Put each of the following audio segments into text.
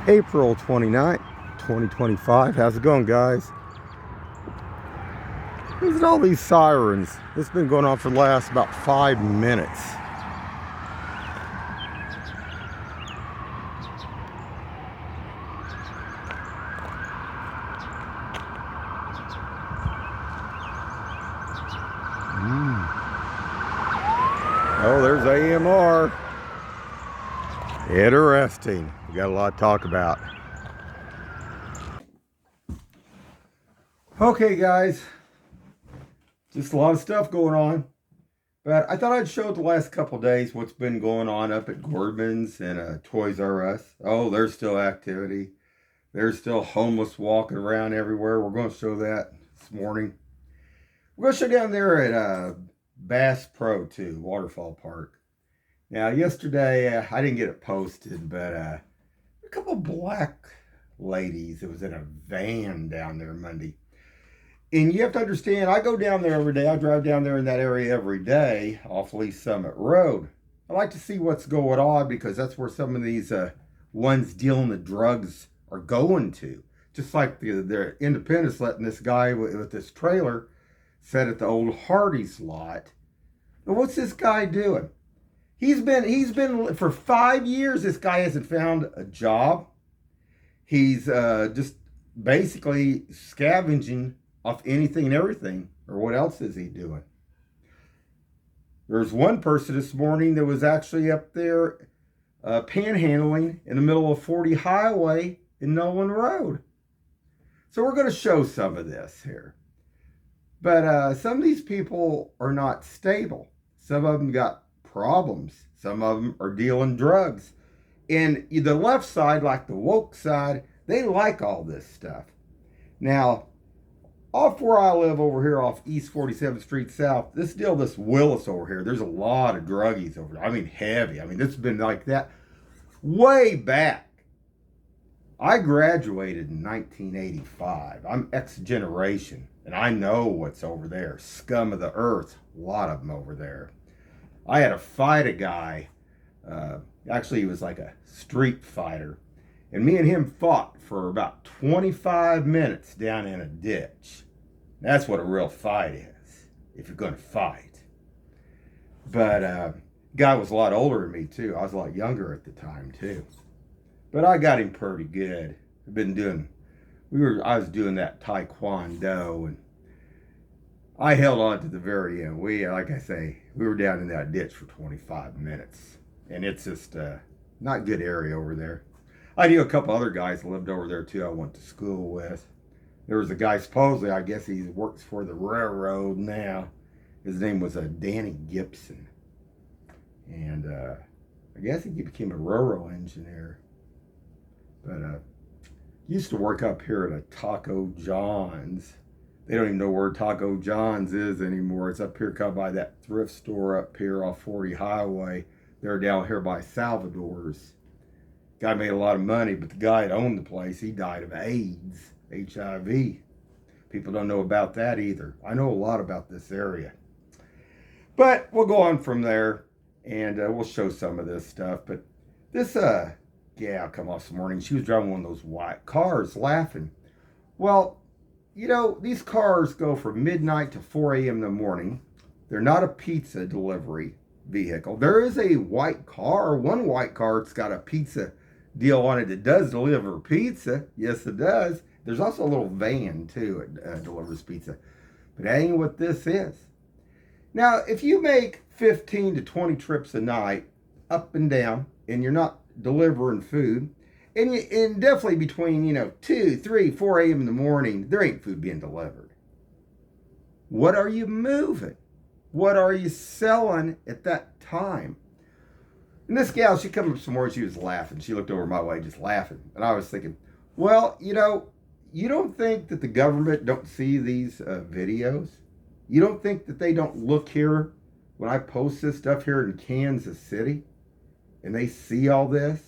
April 29th, 2025. How's it going, guys? Listen to all these sirens. This has been going on for the last about 5 minutes. Oh, there's AMR. Interesting. We got a lot to talk about. Okay, guys. Just a lot of stuff going on. But I thought I'd show it the last couple of days what's been going on up at Gordman's and Toys R Us. Oh, there's still activity. There's still homeless walking around everywhere. We're going to show that this morning. We're going to show down there at Bass Pro 2, Waterfall Park. Now, yesterday, I didn't get it posted, but a couple black ladies, it was in a van down there Monday. And you have to understand, I go down there every day. I drive down there in that area every day off Lee Summit Road. I like to see what's going on because that's where some of these ones dealing the drugs are going to. Just like the Independence letting this guy with this trailer set at the old Hardee's lot. Now, what's this guy doing? He's been for 5 years. This guy hasn't found a job. He's just basically scavenging off anything and everything. Or what else is he doing? There's one person this morning that was actually up there panhandling in the middle of 40 highway in Nolan Road. So we're going to show some of this here. But some of these people are not stable. Some of them got problems. Some of them are dealing drugs. And the left side, like the woke side, they like all this stuff. Now, off where I live over here off East 47th Street South, this Willis over here, there's a lot of druggies over there. I mean, heavy. I mean, this has been like that way back. I graduated in 1985. I'm X generation, and I know what's over there. Scum of the earth, a lot of them over there. I had to fight a guy. Actually, he was like a street fighter. And me and him fought for about 25 minutes down in a ditch. That's what a real fight is, if you're going to fight. But guy was a lot older than me, too. I was a lot younger at the time, too. But I got him pretty good. I've been doing, I was doing that Taekwondo, and I held on to the very end. Like I say, we were down in that ditch for 25 minutes. And it's just not a good area over there. I knew a couple other guys that lived over there too I went to school with. There was a guy, supposedly, I guess he works for the railroad now. His name was Danny Gibson. And I guess he became a railroad engineer. But used to work up here at a Taco John's. They don't even know where Taco John's is anymore. It's up here by that thrift store up here off 40 Highway. They're down here by Salvador's. Guy made a lot of money, but the guy that owned the place, he died of AIDS, HIV. People don't know about that either. I know a lot about this area. But we'll go on from there, and we'll show some of this stuff. But this gal come off this morning. She was driving one of those white cars, laughing. Well, you know, these cars go from midnight to 4 a.m. in the morning. They're not a pizza delivery vehicle. There is a white car, one white car that's got a pizza deal on it that does deliver pizza. Yes, it does. There's also a little van too that delivers pizza. But that ain't what this is. Now, if you make 15 to 20 trips a night up and down, and you're not delivering food, and definitely between 2, 3, 4 a.m. in the morning, there ain't food being delivered. What are you moving? What are you selling at that time? And this gal, she come up some more, she was laughing. She looked over my way just laughing. And I was thinking, well, you don't think that the government don't see these videos? You don't think that they don't look here when I post this stuff here in Kansas City? And they see all this?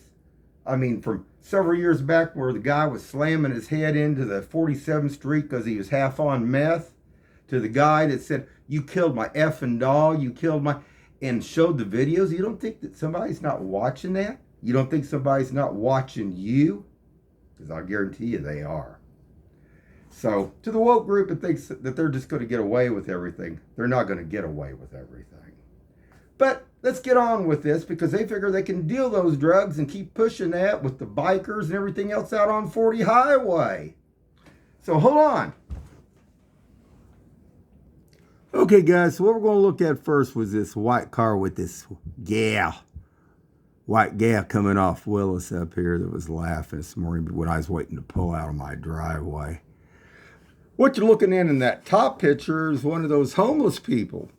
I mean, from several years back where the guy was slamming his head into the 47th Street because he was half on meth, to the guy that said, you killed my effing dog, you killed my... and showed the videos. You don't think that somebody's not watching that? You don't think somebody's not watching you? because I guarantee you they are. So, to the woke group that thinks that they're just going to get away with everything, they're not going to get away with everything. But let's get on with this because they figure they can deal those drugs and keep pushing that with the bikers and everything else out on 40 Highway. So, hold on. Okay, guys, so what we're going to look at first was this white car with this white gal coming off Willis up here that was laughing this morning when I was waiting to pull out of my driveway. What you're looking at in that top picture is one of those homeless people.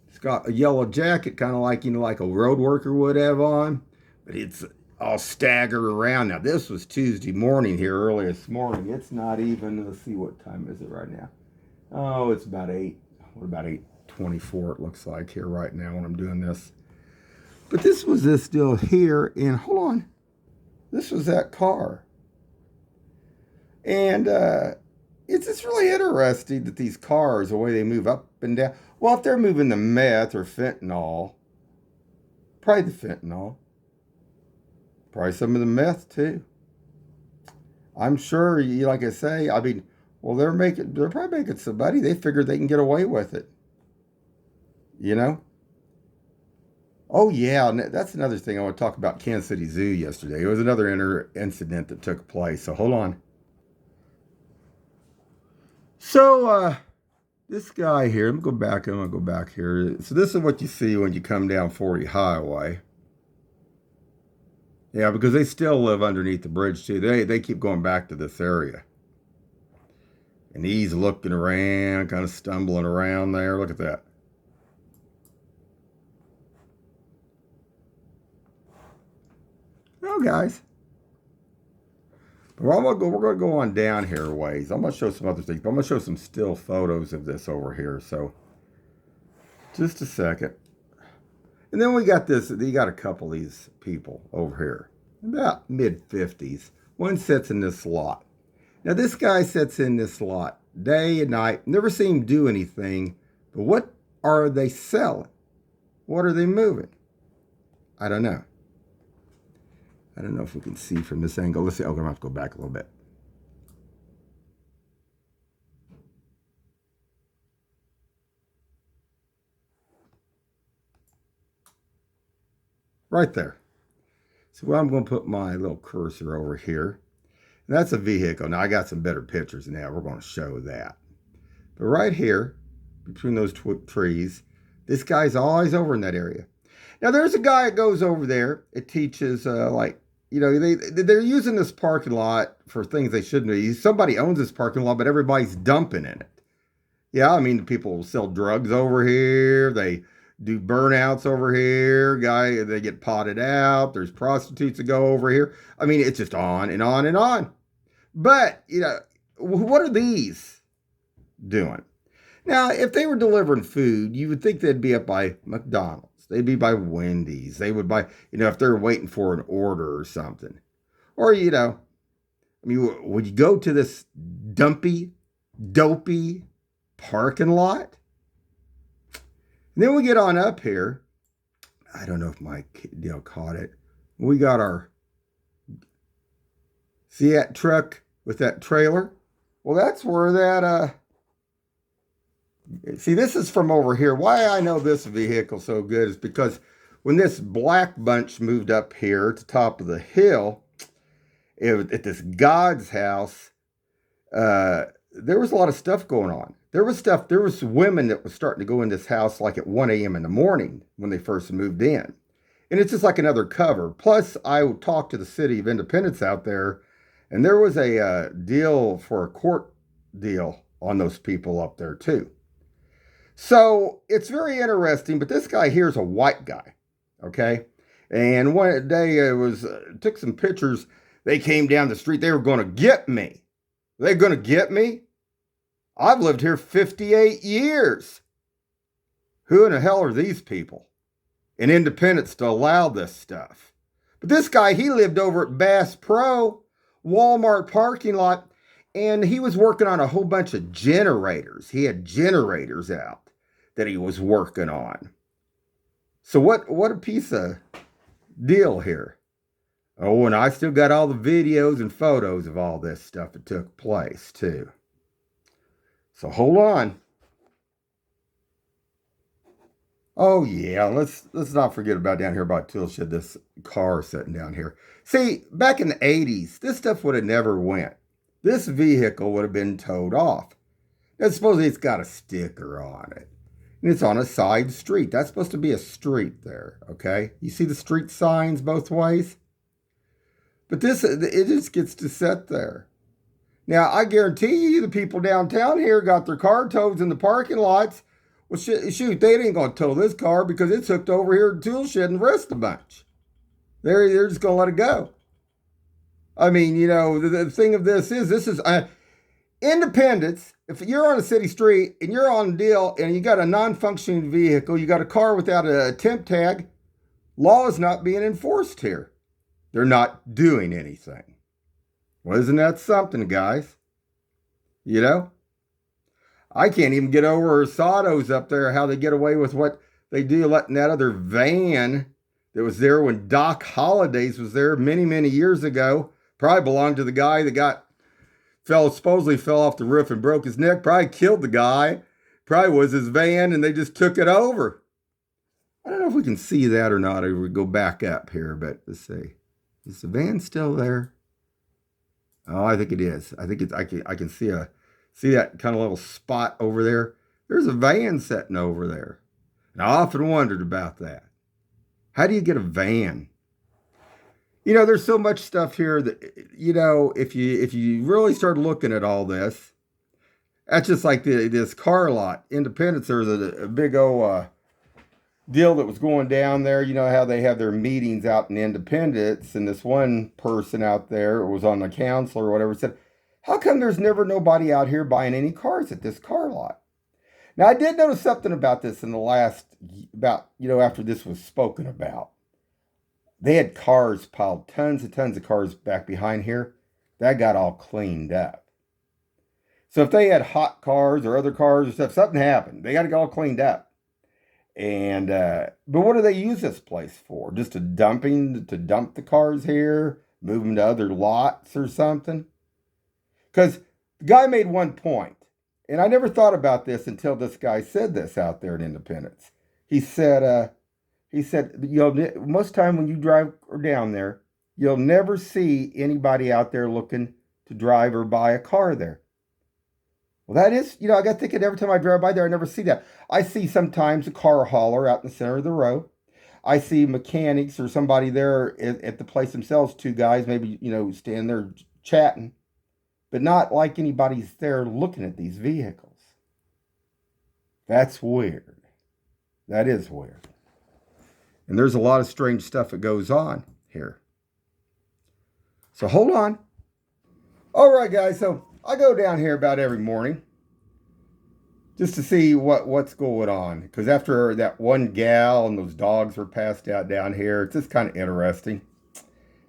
It's got a yellow jacket, kind of like, like a road worker would have on, but it's all staggered around. Now, this was Tuesday morning here, early this morning. It's not even, let's see, what time is it right now? Oh, it's about 8:24 it looks like here right now when I'm doing this. But this was this deal here, and hold on. This was that car. And it's just really interesting that these cars, the way they move up and down. Well, if they're moving the meth or fentanyl, probably the fentanyl. Probably some of the meth too. I'm sure, like I say, well, they're probably making some money. They figure they can get away with it. Oh, yeah, that's another thing I want to talk about Kansas City Zoo yesterday. It was another incident that took place, so hold on. So, this guy here, I'm going to go back here. So this is what you see when you come down 40 Highway. Yeah, because they still live underneath the bridge, too. They keep going back to this area. And he's looking around, kind of stumbling around there. Look at that. Well, guys. But we're going to go on down here a ways. I'm going to show some other things. But I'm going to show some still photos of this over here. So, just a second. And then we got this. You got a couple of these people over here. About mid-50s. One sits in this lot. Now, this guy sits in this lot day and night. Never seen him do anything. But what are they selling? What are they moving? I don't know. I don't know if we can see from this angle. Let's see. Oh, I'm going to have to go back a little bit. Right there. So I'm going to put my little cursor over here. And that's a vehicle. Now, I got some better pictures than that. We're going to show that. But right here, between those trees, this guy's always over in that area. Now, there's a guy that goes over there. It teaches, they're using this parking lot for things they shouldn't be. Somebody owns this parking lot, but everybody's dumping in it. Yeah, I mean, people sell drugs over here. They do burnouts over here. They get potted out. There's prostitutes that go over here. I mean, it's just on and on and on. But, what are these doing? Now, if they were delivering food, you would think they'd be up by McDonald's. They'd be by Wendy's. They would buy, if they're waiting for an order or something. Or, would you go to this dopey parking lot? And then we get on up here. I don't know if my deal caught it. We got see that truck with that trailer? Well, that's where that, see, this is from over here. Why I know this vehicle so good is because when this black bunch moved up here at the top of the hill, at this God's house, there was a lot of stuff going on. There was women that was starting to go in this house like at 1 a.m. in the morning when they first moved in. And it's just like another cover. Plus, I talked to the city of Independence out there, and there was a deal for a court deal on those people up there too. So it's very interesting, but this guy here is a white guy, okay? And one day took some pictures. They came down the street. They were going to get me. They're going to get me? I've lived here 58 years. Who in the hell are these people in Independence to allow this stuff? But this guy, he lived over at Bass Pro, Walmart parking lot, and he was working on a whole bunch of generators. He had generators out that he was working on. So what a piece of deal here. Oh, and I still got all the videos and photos of all this stuff that took place too. So hold on. Oh yeah, let's not forget about down here about Toolshed, this car sitting down here. See, back in the 80s, this stuff would have never went. This vehicle would have been towed off. Now supposedly it's got a sticker on it. And it's on a side street. That's supposed to be a street there, okay? You see the street signs both ways? But this, it just gets to sit there. Now, I guarantee you the people downtown here got their car towed in the parking lots. Well, shoot, they ain't going to tow this car because it's hooked over here at Toolshed and rest a bunch. They're just going to let it go. I mean, you know, the thing of this is Independence. If you're on a city street and you're on a deal and you got a non-functioning vehicle, you got a car without a temp tag, law is not being enforced here. They're not doing anything. Well, isn't that something, guys? You know? I can't even get over Sado's up there, how they get away with what they do, letting that other van that was there when Doc Hollidays was there many, many years ago, probably belonged to the guy that supposedly fell off the roof and broke his neck, probably killed the guy, probably was his van, and they just took it over. I don't know if we can see that or not, or we go back up here, but let's see. Is the van still there? Oh, I think it is. I think it's. I can see that kind of little spot over there. There's a van sitting over there, and I often wondered about that. How do you get a van? You know, there's so much stuff here that, you know, if you really start looking at all this, that's just like this car lot, Independence. There was a big old deal that was going down there. You know how they have their meetings out in Independence, and this one person out there was on the council or whatever said, how come there's never nobody out here buying any cars at this car lot? Now, I did notice something about this in the last, after this was spoken about. They had cars piled, tons and tons of cars back behind here. That got all cleaned up. So if they had hot cars or other cars or stuff, something happened. They got to get all cleaned up. And but what do they use this place for? Just to dump the cars here, move them to other lots or something? Because the guy made one point, and I never thought about this until this guy said this out there in Independence. He said, most time when you drive down there, you'll never see anybody out there looking to drive or buy a car there. Well, that is, I got thinking every time I drive by there, I never see that. I see sometimes a car hauler out in the center of the road. I see mechanics or somebody there at the place themselves, two guys, maybe, standing there chatting, but not like anybody's there looking at these vehicles. That's weird. That is weird. And there's a lot of strange stuff that goes on here. So hold on. All right, guys. So I go down here about every morning just to see what's going on. Because after that one gal and those dogs were passed out down here, it's just kind of interesting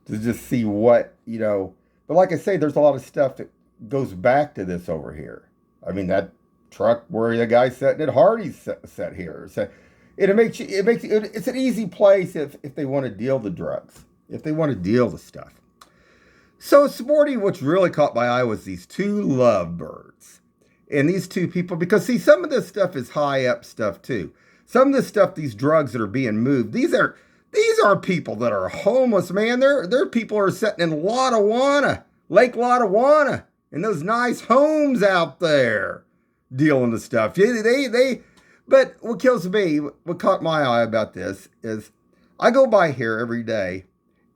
to just see what. But like I say, there's a lot of stuff that goes back to this over here. I mean, that truck where the guy sitting at Hardee's sat here. So it's an easy place if they want to deal the drugs, if they want to deal the stuff. So Sporty, what's really caught my eye was these two lovebirds. And these two people, because see, some of this stuff is high up stuff too. Some of this stuff, these drugs that are being moved, these are people that are homeless, man. They're people who are sitting in Lake Lotawana, in those nice homes out there, dealing with stuff. But what kills me, what caught my eye about this is I go by here every day,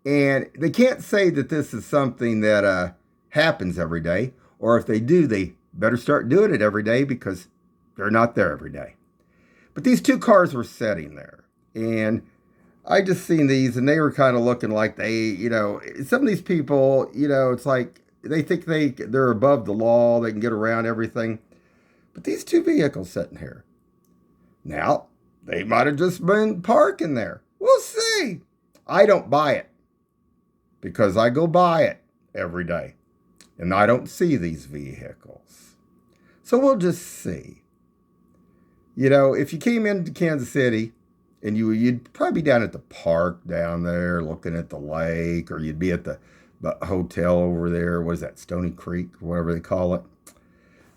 and they can't say that this is something that happens every day, or if they do, they better start doing it every day because they're not there every day. But these two cars were sitting there, and I just seen these, and they were kind of looking like some of these people, it's like they think they're above the law, they can get around everything. But these two vehicles sitting here, now, they might have just been parking there. We'll see. I don't buy it because I go by it every day and I don't see these vehicles. So we'll just see. If you came into Kansas City and you'd probably be down at the park down there looking at the lake, or you'd be at the hotel over there. What is that, Stony Creek, or whatever they call it?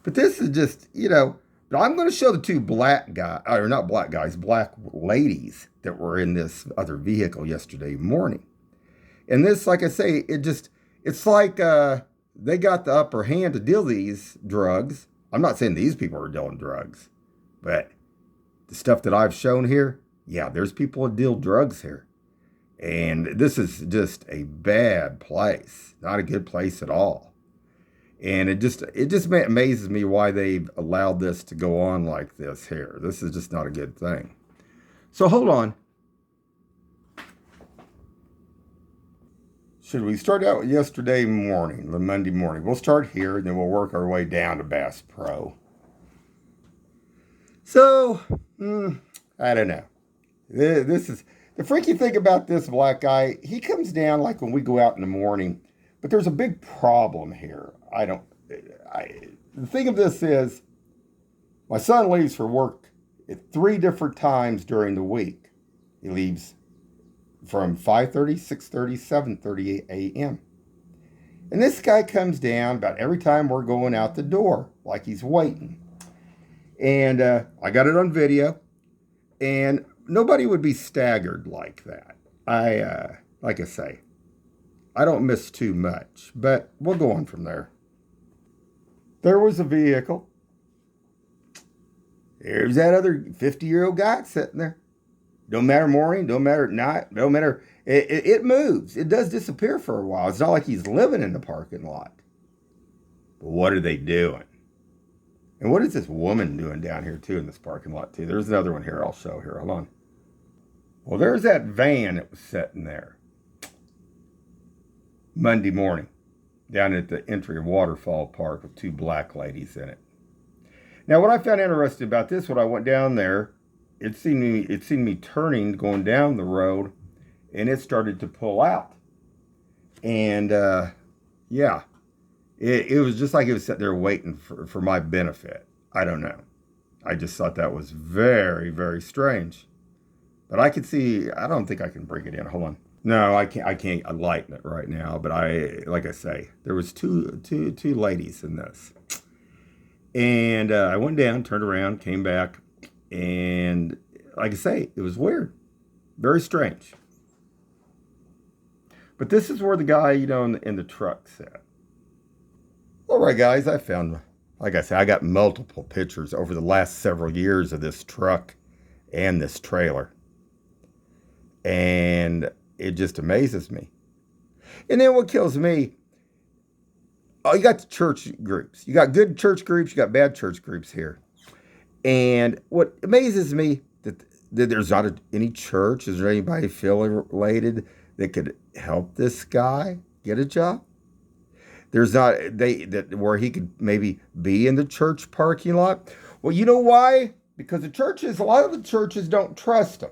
But this is just, but I'm going to show the two black guys, or not black guys, black ladies that were in this other vehicle yesterday morning. And this, like I say, it's like they got the upper hand to deal these drugs. I'm not saying these people are dealing drugs, but the stuff that I've shown here, yeah, there's people that deal drugs here. And this is just a bad place, not a good place at all. And it just amazes me why they've allowed this to go on like this here. This is just not a good thing. So hold on. Should we start out with yesterday morning, the Monday morning? We'll start here, and then we'll work our way down to Bass Pro. So, I don't know. This is the freaky thing about this black guy. He comes down like when we go out in the morning, but there's a big problem here. The thing of this is, my son leaves for work at 3 different times during the week. He leaves from 5:30, 6:30, 7:30 a.m. And this guy comes down about every time we're going out the door, like he's waiting. And I got it on video, and nobody would be staggered like that. Like I say, I don't miss too much, but we'll go on from there. There was a vehicle. There's that other 50-year-old guy sitting there. Don't matter morning, don't matter at night, don't matter. It moves. It does disappear for a while. It's not like he's living in the parking lot. But what are they doing? And what is this woman doing down here, too, in this parking lot, too? There's another one here I'll show here. Hold on. Well, there's that van that was sitting there Monday morning down at the entry of Waterfall Park with 2 black ladies in it. Now, what I found interesting about this, when I went down there, it seen me turning, going down the road, and it started to pull out. And, yeah, it was just like it was sitting there waiting for my benefit. I don't know. I just thought that was very, very strange. But I could see, I don't think I can bring it in. Hold on. No, I can't lighten it right now. But like I say, there was two ladies in this. And I went down, turned around, came back. And like I say, it was weird. Very strange. But this is where the guy, in the truck sat. All right, guys, I found, like I said, I got multiple pictures over the last several years of this truck and this trailer. And it just amazes me. And then what kills me, you got the church groups. You got good church groups, you got bad church groups here. And what amazes me, that there's not any church, is there anybody affiliated that could help this guy get a job? There's not, where he could maybe be in the church parking lot. Well, you know why? Because a lot of the churches don't trust him.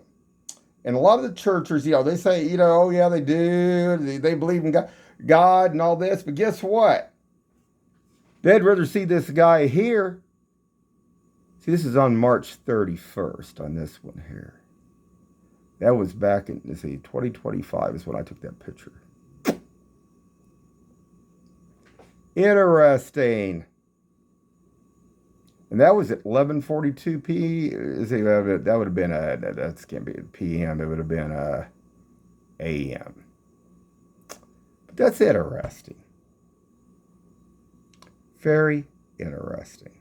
And a lot of the churches, they say, oh yeah, they do. They believe in God and all this. But guess what? They'd rather see this guy here. See, this is on March 31st on this one here. That was back in, 2025 is when I took that picture. Interesting. And that was at 11:42 p.m. That would have been that can't be a p.m. It would have been a a.m. But that's interesting. Very interesting.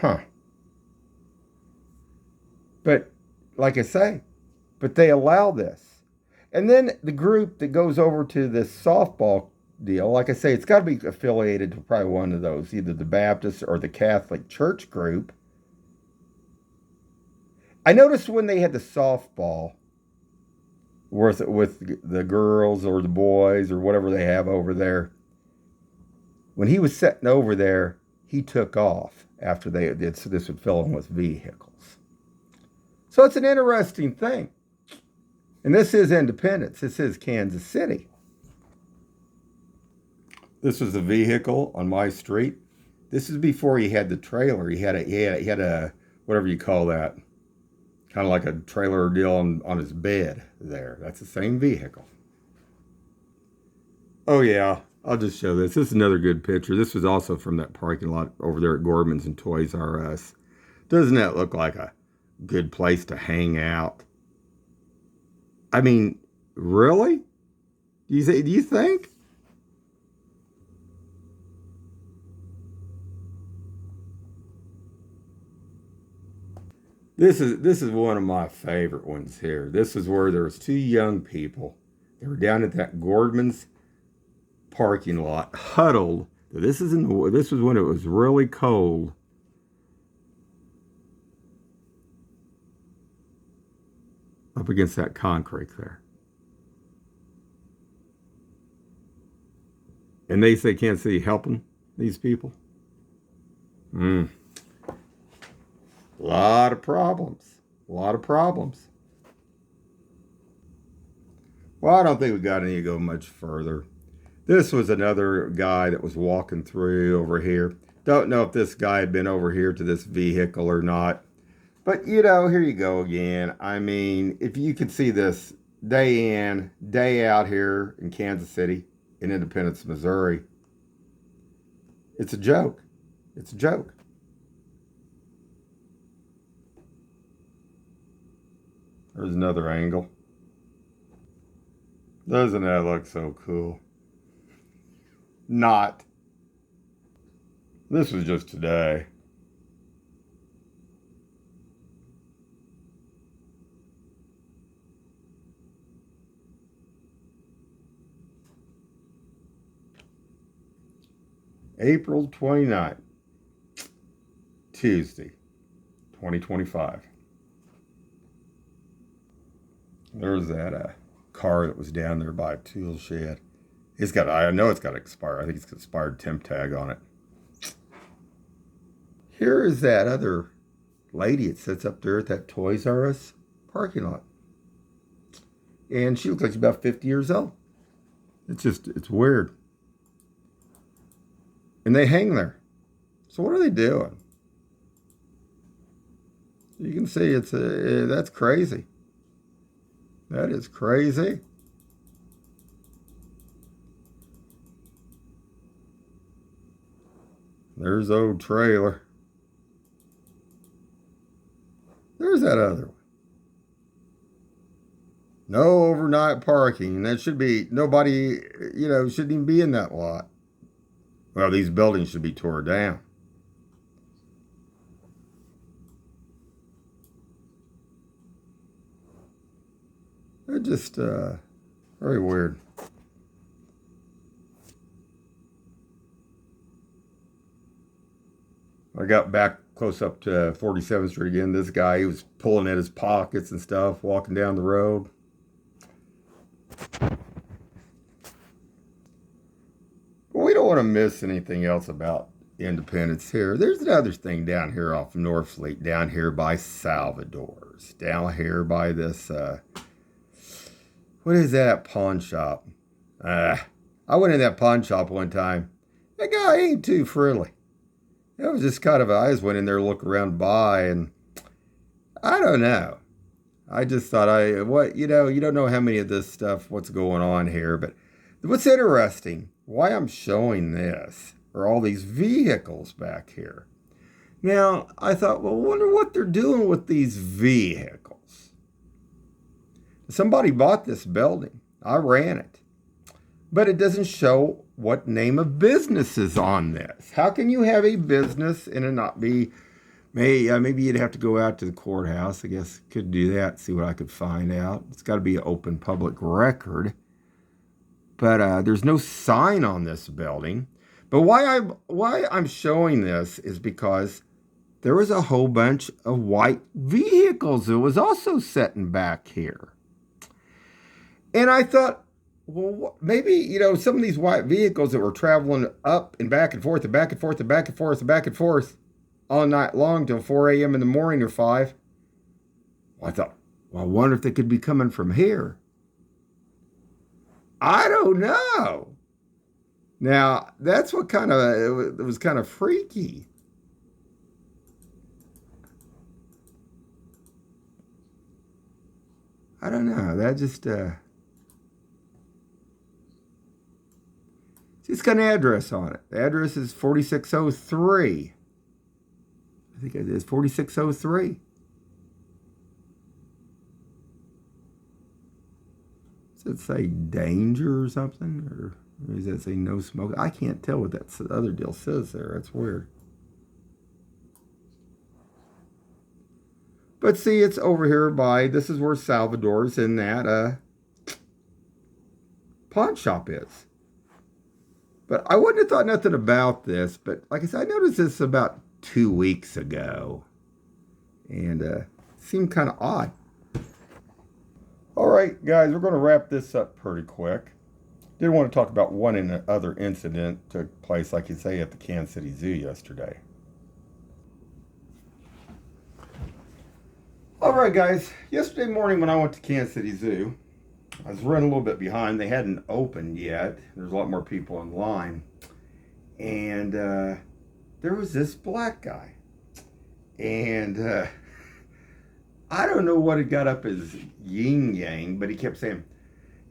Huh. But like I say, but they allow this. And then the group that goes over to this softball deal, like I say, it's got to be affiliated to probably one of those, either the Baptist or the Catholic Church group. I noticed when they had the softball with the girls or the boys or whatever they have over there, when he was sitting over there, he took off after this would fill in with vehicles. So it's an interesting thing. And this is Independence. This is Kansas City. This was a vehicle on my street. This is before he had the trailer. He had a whatever you call that. Kind of like a trailer deal on his bed there. That's the same vehicle. Oh, yeah. I'll just show this. This is another good picture. This was also from that parking lot over there at Gordman's and Toys R Us. Doesn't that look like a good place to hang out? I mean, really? Do you think? This is one of my favorite ones here. This is where there was two young people. They were down at that Gordman's parking lot, huddled. This was when it was really cold. Up against that concrete there. And they can't see helping these people. A lot of problems. A lot of problems. Well, I don't think we got any to go much further. This was another guy that was walking through over here. Don't know if this guy had been over here to this vehicle or not. But, here you go again. I mean, if you could see this day in, day out here in Kansas City, in Independence, Missouri, it's a joke. It's a joke. There's another angle. Doesn't that look so cool? Not. This was just today. April 29th, Tuesday, 2025. There's that car that was down there by a tool shed. I know it's got expired. I think it's got expired temp tag on it. Here is that other lady that sits up there at that Toys R Us parking lot. And she looks like she's about 50 years old. It's weird. And they hang there. So what are they doing? You can see that's crazy. That is crazy. There's the old trailer. There's that other one. No overnight parking. That should be, nobody, shouldn't even be in that lot. Well, these buildings should be tore down. They're just very weird. I got back close up to 47th Street again. This guy, he was pulling at his pockets and stuff, walking down the road. But we don't want to miss anything else about Independence here. There's another thing down here off Northfleet, down here by Salvador's, down here by this, what is that pawn shop? I went in that pawn shop one time. That guy ain't too friendly. It was just kind of, I just went in there to look around by, and I don't know. I just thought you don't know how many of this stuff, what's going on here, but what's interesting, why I'm showing this, are all these vehicles back here. Now, I thought, well, I wonder what they're doing with these vehicles. Somebody bought this building. I ran it. But it doesn't show what name of business is on this. How can you have a business and it not be, maybe you'd have to go out to the courthouse. I guess could do that, see what I could find out. It's got to be an open public record. But there's no sign on this building. But why I'm showing this is because there was a whole bunch of white vehicles that was also sitting back here. And I thought, well, maybe, some of these white vehicles that were traveling up and back and forth and back and forth and back and forth and back and forth all night long till 4 a.m. in the morning or 5. Well, I thought, well, I wonder if they could be coming from here. I don't know. Now, that's what it was kind of freaky. I don't know. That just it's got an address on it. The address is 4603. I think it is 4603. Does it say danger or something? Or does it say no smoke? I can't tell what that other deal says there. That's weird. But see, it's over here by, this is where Salvador's in that pawn shop is. But I wouldn't have thought nothing about this. But like I said, I noticed this about 2 weeks ago. And it seemed kind of odd. All right, guys, we're going to wrap this up pretty quick. Did want to talk about one other incident took place, like you say, at the Kansas City Zoo yesterday. All right, guys. Yesterday morning when I went to Kansas City Zoo, I was running a little bit behind. They hadn't opened yet. There's a lot more people in line. And there was this black guy. And I don't know what had got up his yin yang, but he kept saying,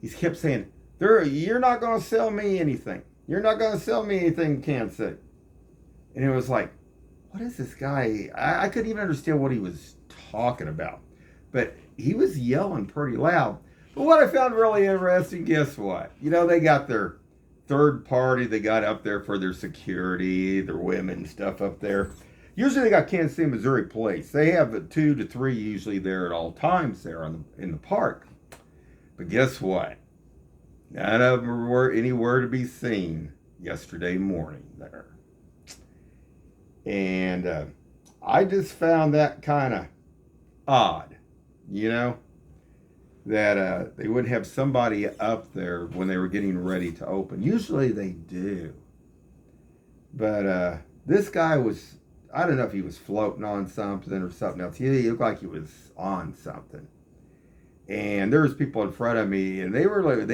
you're not going to sell me anything. You're not going to sell me anything, Kansas City. And it was like, what is this guy? I couldn't even understand what he was talking about. But he was yelling pretty loud. But what I found really interesting, guess what? You know, they got their third party. They got up there for their security, their women stuff up there. Usually they got Kansas City, Missouri police. They have 2 to 3 usually there at all times there in the park. But guess what? None of them were anywhere to be seen yesterday morning there. And I just found that kind of odd, you know, that they wouldn't have somebody up there when they were getting ready to open. Usually they do. But this guy was, I don't know if he was floating on something or something else. He looked like he was on something. And there was people in front of me, and they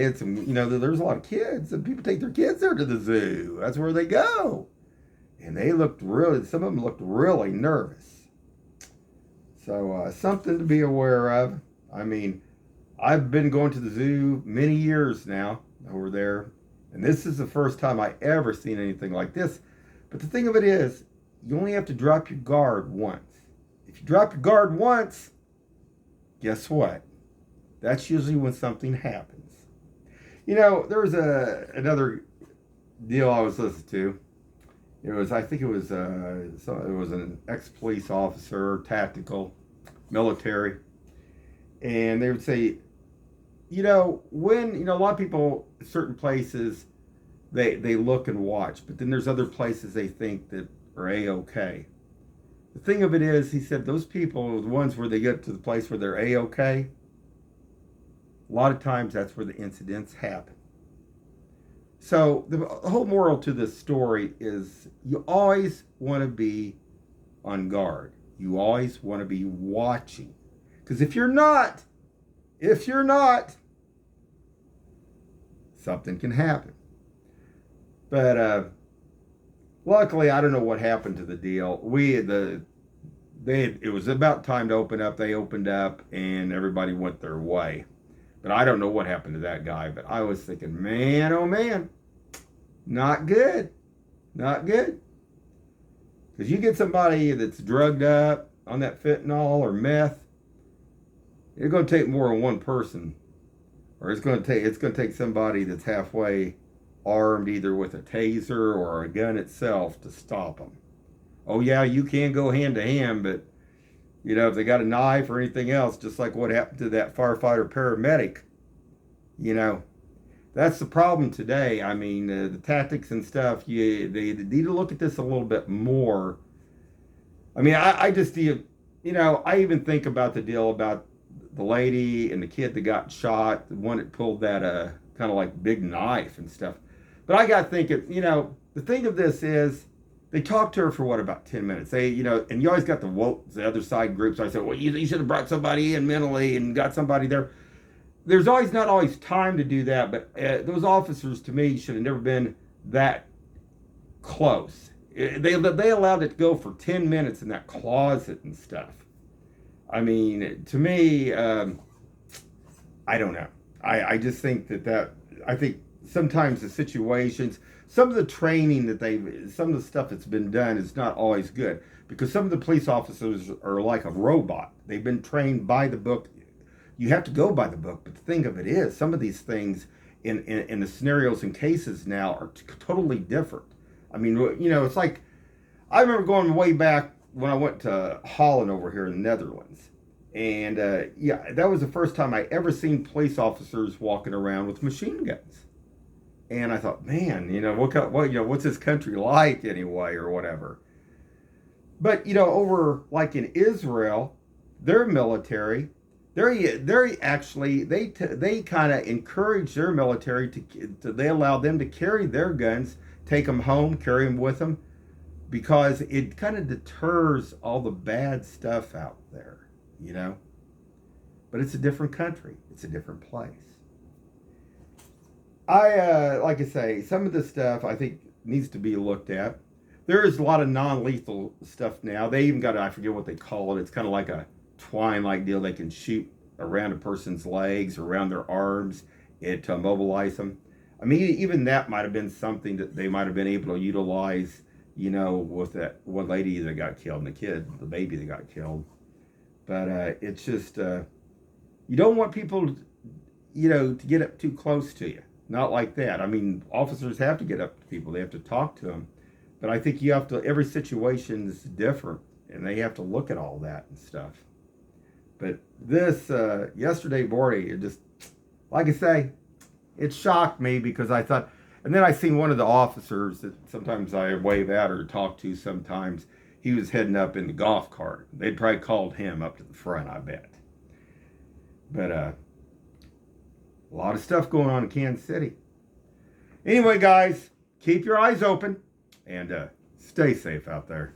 had some, you know, there's a lot of kids, and people take their kids there to the zoo. That's where they go. And they looked some of them looked really nervous. So something to be aware of. I mean, I've been going to the zoo many years now over there, and this is the first time I ever seen anything like this. But the thing of it is, you only have to drop your guard once. If you drop your guard once, guess what? That's usually when something happens. You know, there was another deal I was listening to. I think it was an ex-police officer, tactical, military, and they would say, you know, when, you know, a lot of people, certain places, they look and watch, but then there's other places they think that are A-okay. The thing of it is, he said, those people, the ones where they get to the place where they're A-okay, a lot of times that's where the incidents happen. So the whole moral to this story is you always want to be on guard. You always want to be watching. Because if you're not, something can happen. But luckily, I don't know what happened to the deal. It was about time to open up. They opened up and everybody went their way. But I don't know what happened to that guy. But I was thinking, man, oh man, not good. Not good. Because you get somebody that's drugged up on that fentanyl or meth, it's going to take more than one person. Or it's going to take somebody that's halfway armed, either with a taser or a gun itself, to stop them. Oh yeah, you can go hand to hand, but you know, if they got a knife or anything else, just like what happened to that firefighter paramedic, you know, that's the problem today. I mean, the tactics and stuff, they need to look at this a little bit more. I mean, I just, you know, I even think about the deal about the lady and the kid that got shot, the one that pulled that kind of like big knife and stuff. But I got thinking, you know, the thing of this is, they talked to her for what, about 10 minutes. They, you know, and you always got the other side groups. I said, well, you should have brought somebody in mentally and got somebody there. There's not always time to do that, but those officers, to me, should have never been that close. They allowed it to go for 10 minutes in that closet and stuff. I mean, to me, I don't know. I just think I think sometimes the situations, some of the training some of the stuff that's been done is not always good because some of the police officers are like a robot. They've been trained by the book. You have to go by the book, but the thing of it is, some of these things in the scenarios and cases now are totally different. I mean, it's like I remember going way back when I went to Holland over here in the Netherlands. And yeah, that was the first time I ever seen police officers walking around with machine guns. And I thought, man, what's this country like anyway, or whatever. But over like in Israel, their military, they're actually they kind of encourage their military they allow them to carry their guns, take them home, carry them with them, because it kind of deters all the bad stuff out there, you know. But it's a different country. It's a different place. Like I say, some of this stuff I think needs to be looked at. There is a lot of non-lethal stuff now. They even got, I forget what they call it. It's kind of like a twine-like deal. They can shoot around a person's legs, around their arms, to immobilize them. I mean, even that might have been something that they might have been able to utilize, with that one lady that got killed and the baby that got killed. But it's just, you don't want people, to get up too close to you. Not like that. I mean, officers have to get up to people. They have to talk to them. But I think every situation is different, and they have to look at all that and stuff. But this, yesterday morning, it just, like I say, it shocked me because I thought, and then I seen one of the officers that sometimes I wave at or talk to sometimes, he was heading up in the golf cart. They'd probably called him up to the front, I bet. But a lot of stuff going on in Kansas City. Anyway, guys, keep your eyes open and stay safe out there.